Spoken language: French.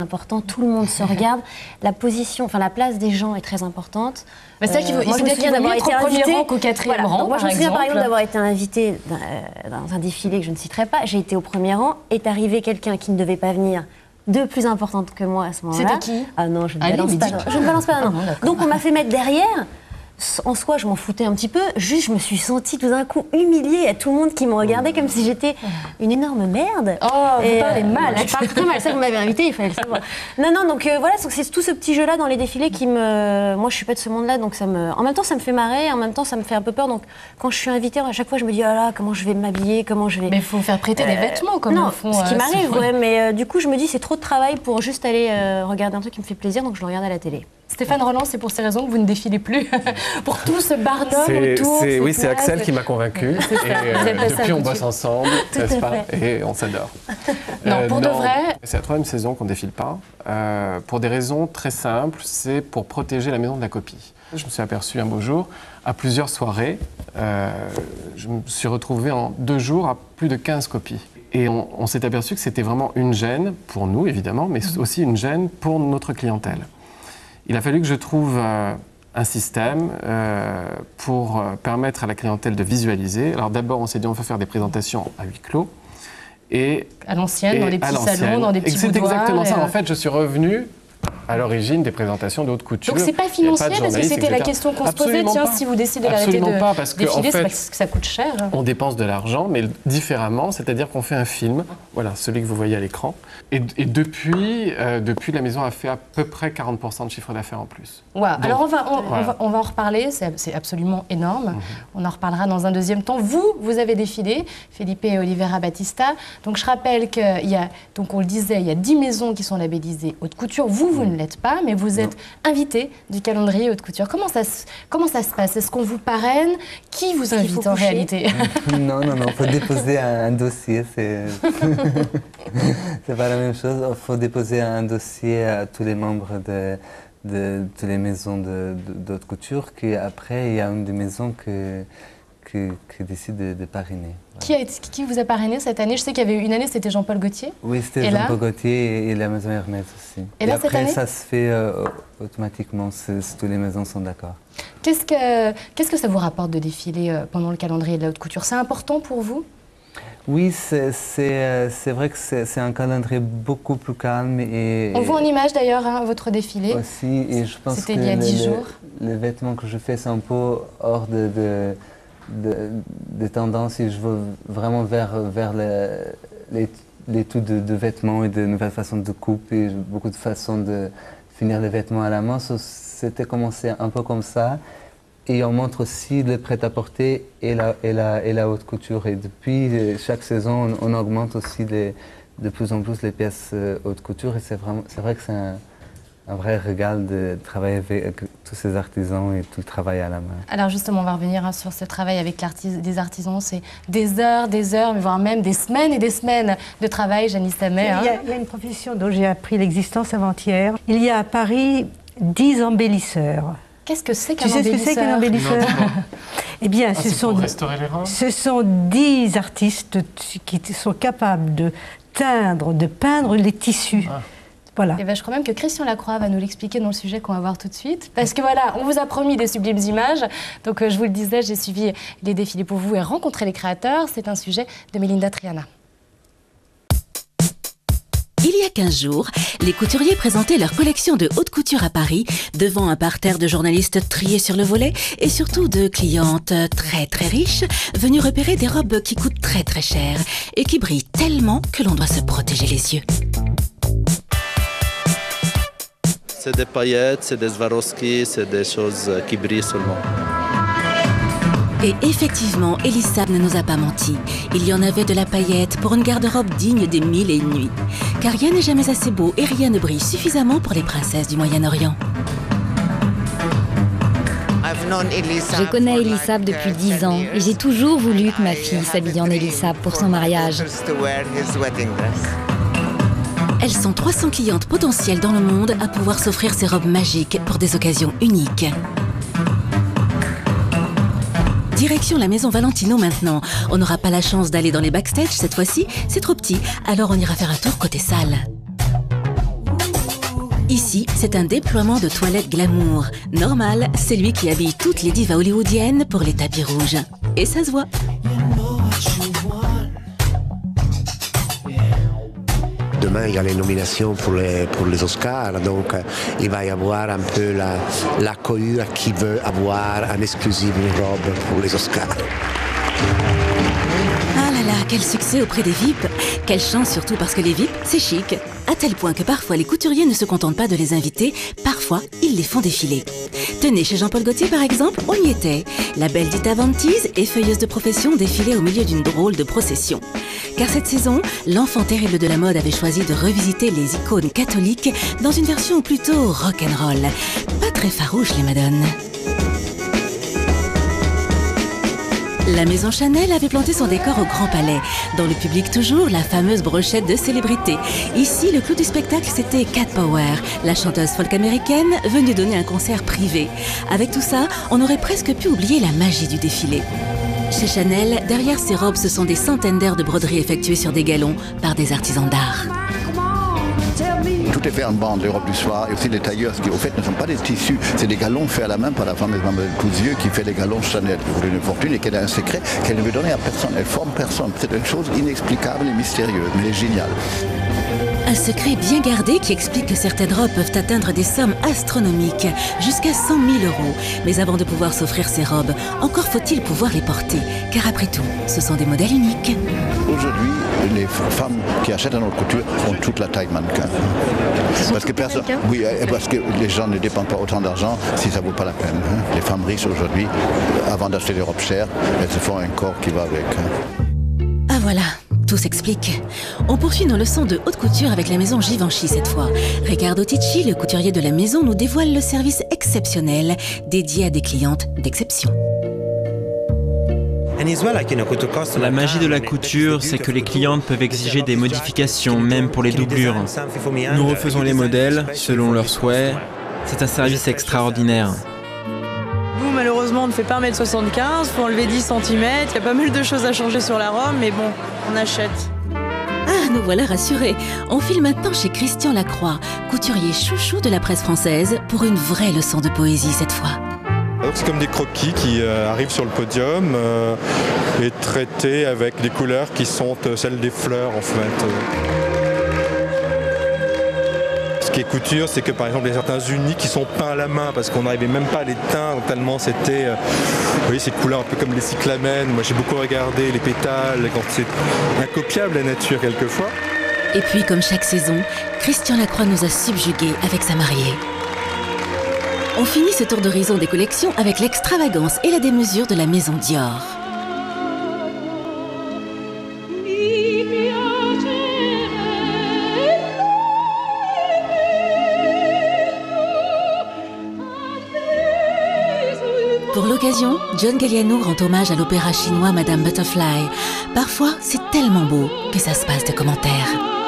Important, tout le monde se regarde. La position, enfin la place des gens est très importante. Bah, c'est qu'il faut, moi, je me souviens d'avoir été au premier invitée rang qu'au quatrième rang. Moi, je me souviens par exemple d'avoir été invitée dans un défilé que je ne citerai pas. J'ai été au premier rang. Est arrivé quelqu'un qui ne devait pas venir, de plus importante que moi à ce moment-là. C'était qui? Ah non, je ne balance pas. Je ne balance pas. Non. Donc on m'a fait mettre derrière. En soi, je m'en foutais un petit peu. Juste, je me suis sentie tout d'un coup humiliée à tout le monde qui me regardait comme si j'étais une énorme merde. Oh, vous parlez mal. Je parle très mal. Ça, vous m'avez invitée, il fallait le savoir. Non, donc voilà, c'est tout ce petit jeu-là dans les défilés qui me... Moi, je suis pas de ce monde-là, donc ça me... En même temps, ça me fait marrer, en même temps, ça me fait un peu peur. Donc, quand je suis invitée, à chaque fois, je me dis, ah là, comment je vais m'habiller, comment je vais... Mais il faut faire prêter des vêtements, comme non, font... ce qui m'arrive, ouais, mais du coup, je me dis, c'est trop de travail pour juste aller regarder un truc qui me fait plaisir, donc je le regarde à la télé. Stéphane Rolland, c'est pour ces raisons que vous ne défilez plus pour tout ce barnum autour. Oui, c'est Axel qui m'a convaincu. Depuis, on bosse ensemble, n'est-ce pas? Et on s'adore. Non, pour de vrai. C'est la 3e saison qu'on ne défile pas. Pour des raisons très simples, c'est pour protéger la maison de la copie. Je me suis aperçu un beau jour, à plusieurs soirées, je me suis retrouvé en 2 jours à plus de 15 copies. Et on s'est aperçu que c'était vraiment une gêne, pour nous évidemment, mais aussi une gêne pour notre clientèle. Il a fallu que je trouve un système pour permettre à la clientèle de visualiser. Alors d'abord, on s'est dit on va faire des présentations à huis clos. Et à l'ancienne, dans des petits salons, dans des petits boudoirs. C'est exactement ça. En fait, je suis revenu à l'origine des présentations de haute couture. Donc c'est pas financier, parce que c'était la question qu'on se posait. Tiens, si vous décidez d'arrêter de défiler, c'est parce que ça coûte cher. On dépense de l'argent, mais différemment, c'est-à-dire qu'on fait un film, voilà, celui que vous voyez à l'écran. Et depuis, la maison a fait à peu près 40% de chiffre d'affaires en plus. Wow. Donc, alors on va en reparler, c'est absolument énorme. On en reparlera dans un deuxième temps. Vous avez défilé, Felipe et Olivera Batista. Donc je rappelle qu'il y a, donc on le disait, il y a 10 maisons qui sont labellisées haute couture. Vous ne l'êtes pas, mais vous êtes invité du calendrier haute couture. Comment ça se passe? Est-ce qu'on vous parraine? Qui vous invite en réalité? Non, il faut déposer un dossier. C'est pas la même chose. Il faut déposer un dossier à tous les membres de toutes les maisons d'haute couture, qu'après, il y a une des maisons qui décide de parrainer. Voilà. Qui vous a parrainé cette année? Je sais qu'il y avait une année, c'était Jean-Paul Gaultier. Oui, c'était Jean-Paul Gaultier et la maison Hermès aussi. Et là, après, cette année, ça se fait automatiquement si toutes les maisons sont d'accord. Qu'est-ce que ça vous rapporte de défiler pendant le calendrier de la haute couture? C'est important pour vous? Oui, c'est vrai que c'est un calendrier beaucoup plus calme. On voit en image d'ailleurs votre défilé. Aussi, et je pense que il y a 10 jours. Les vêtements que je fais, c'est un peu hors des tendances, et je veux vraiment vers l'étude de vêtements et de nouvelles façons de coupe et beaucoup de façons de finir les vêtements à la main. C'était commencé un peu comme ça. Et on montre aussi le prêt-à-porter et la haute couture. Et depuis chaque saison, on augmente aussi de plus en plus les pièces haute couture. Et c'est vrai que c'est un vrai régal de travailler avec tous ces artisans et tout le travail à la main. Alors justement, on va revenir sur ce travail avec des artisans. C'est des heures, mais voire même des semaines et des semaines de travail, Janice Samet. Il y a une profession dont j'ai appris l'existence avant-hier. Il y a à Paris 10 embellisseurs. Qu'est-ce que c'est qu'un embellisseur? Tu sais ce que c'est qu'un embellisseur? Eh bien, ce sont 10 artistes qui sont capables de teindre, de peindre les tissus. Voilà. Et ben, je crois même que Christian Lacroix va nous l'expliquer dans le sujet qu'on va voir tout de suite. Parce que voilà, on vous a promis des sublimes images. Donc je vous le disais, j'ai suivi les défilés pour vous et rencontré les créateurs. C'est un sujet de Melinda Triana. Il y a 15 jours, les couturiers présentaient leur collection de haute couture à Paris devant un parterre de journalistes triés sur le volet et surtout de clientes très très riches venues repérer des robes qui coûtent très très cher et qui brillent tellement que l'on doit se protéger les yeux. C'est des paillettes, c'est des Swarovski, c'est des choses qui brillent seulement. Et effectivement, Elisab ne nous a pas menti. Il y en avait de la paillette pour une garde-robe digne des 1000 et une nuits. Car rien n'est jamais assez beau et rien ne brille suffisamment pour les princesses du Moyen-Orient. Je connais Elisab depuis 10 ans et j'ai toujours voulu que ma fille s'habille en Elisab pour son mariage. Elles sont 300 clientes potentielles dans le monde à pouvoir s'offrir ces robes magiques pour des occasions uniques. Direction la maison Valentino maintenant. On n'aura pas la chance d'aller dans les backstage cette fois-ci, c'est trop petit. Alors on ira faire un tour côté salle. Ici, c'est un déploiement de toilettes glamour. Normal, c'est lui qui habille toutes les divas hollywoodiennes pour les tapis rouges. Et ça se voit. Demain, il y a les nominations pour les Oscars, donc il va y avoir un peu la cohue qui veut avoir en exclusive une robe pour les Oscars. Ah là là, quel succès auprès des VIP. Quelle chance surtout parce que les VIP, c'est chic. À tel point que parfois les couturiers ne se contentent pas de les inviter, parfois ils les font défiler. Tenez, chez Jean-Paul Gaultier par exemple, on y était. La belle Dita Von Teese, effeuilleuse de profession, défilait au milieu d'une drôle de procession. Car cette saison, l'enfant terrible de la mode avait choisi de revisiter les icônes catholiques dans une version plutôt rock'n'roll. Pas très farouche les madones. La maison Chanel avait planté son décor au Grand Palais. Dans le public toujours, la fameuse brochette de célébrités. Ici, le clou du spectacle, c'était Cat Power, la chanteuse folk américaine venue donner un concert privé. Avec tout ça, on aurait presque pu oublier la magie du défilé. Chez Chanel, derrière ces robes, ce sont des centaines d'heures de broderie effectuées sur des galons par des artisans d'art. Tout est fait en bande, les robes du soir, et aussi les tailleurs, qui au fait ne sont pas des tissus, c'est des galons faits à la main par la femme de Cousieux qui fait les galons Chanel, qui voulait une fortune et qui a un secret qu'elle ne veut donner à personne, elle forme personne. C'est une chose inexplicable et mystérieuse, mais elle est géniale. Un secret bien gardé qui explique que certaines robes peuvent atteindre des sommes astronomiques, jusqu'à 100 000 €. Mais avant de pouvoir s'offrir ces robes, encore faut-il pouvoir les porter, car après tout, ce sont des modèles uniques. Aujourd'hui, les femmes qui achètent à notre couture ont toute la taille mannequin. Parce que les gens ne dépensent pas autant d'argent si ça ne vaut pas la peine. Les femmes riches aujourd'hui, avant d'acheter des robes chères, elles se font un corps qui va avec. Ah voilà, tout s'explique. On poursuit nos leçons de haute couture avec la maison Givenchy cette fois. Riccardo Ticci, le couturier de la maison, nous dévoile le service exceptionnel dédié à des clientes d'exception. La magie de la couture, c'est que les clientes peuvent exiger des modifications, même pour les doublures. Nous refaisons les modèles selon leurs souhaits. C'est un service extraordinaire. Nous, malheureusement, on ne fait pas 1m75, il faut enlever 10 cm, il y a pas mal de choses à changer sur la robe, mais bon, on achète. Ah, nous voilà rassurés. On file maintenant chez Christian Lacroix, couturier chouchou de la presse française, pour une vraie leçon de poésie cette fois. C'est comme des croquis qui arrivent sur le podium et traités avec des couleurs qui sont celles des fleurs en fait. Ce qui est couture, c'est que par exemple il y a certains unis qui sont peints à la main parce qu'on n'arrivait même pas à les teindre tellement c'était ces couleurs un peu comme les cyclamènes. Moi j'ai beaucoup regardé les pétales quand c'est incopiable la nature quelquefois. Et puis comme chaque saison, Christian Lacroix nous a subjugués avec sa mariée. On finit ce tour d'horizon des collections avec l'extravagance et la démesure de la maison Dior. Pour l'occasion, John Galliano rend hommage à l'opéra chinois Madame Butterfly. Parfois, c'est tellement beau que ça se passe de commentaires.